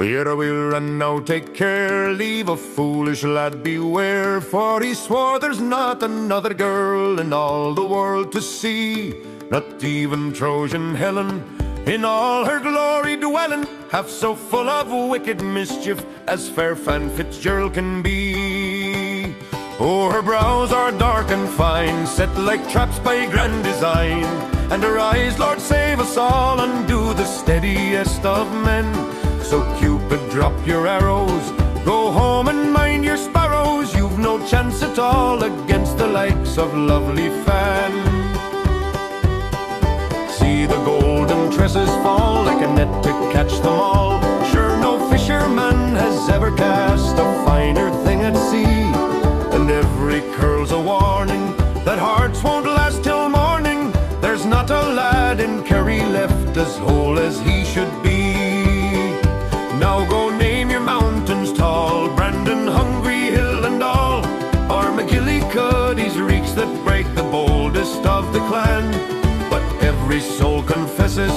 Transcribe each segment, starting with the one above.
Wirra, Wirra, now take care, leave a foolish lad beware, for he swore there's not another girl in all the world to see, not even Trojan Helen, in all her glory dwelling, half so full of wicked mischief as fair fan Fitzgerl can be. Oh, her brows are dark and fine, set like traps by grand design, and her eyes, Lord save us all, undo the steadiest of men. So Cupid, drop your arrows, go home and mind your sparrows, you've no chance at all against the likes of lovely Fan. See the golden tresses fall like a net to catch them all, sure no fisherman has ever cast a finer thing at sea, and every curl's a warning that hearts won't last till morning, there's not a lad in Kerry left as whole as he should be. Now go name your mountains tall, Brandon, Hungry Hill and all, or McGillycuddy's reeks that break the boldest of the clan. But every soul confesses,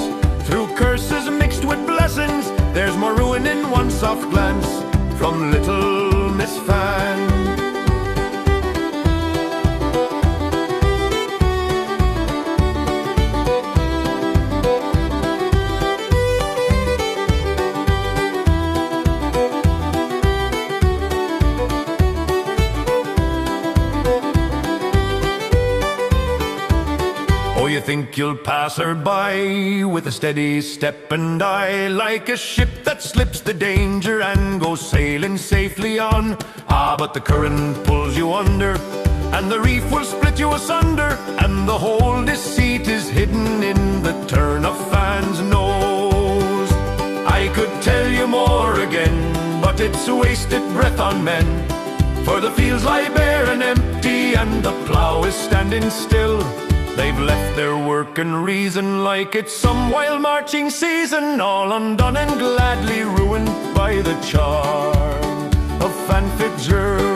through curses mixed with blessings, there's more ruin in one soft glance from little Miss Fan. Oh, you think you'll pass her by with a steady step and eye, like a ship that slips the danger and goes sailing safely on. Ah, but the current pulls you under, and the reef will split you asunder, and the whole deceit is hidden in the turn of Fan's nose. I could tell you more again, but it's a wasted breath on men, for the fields lie bare and empty, and the plough is standing still. They've left their work and reason like it's some wild marching season, all undone and gladly ruined by the charm of Fan Fitzgerl.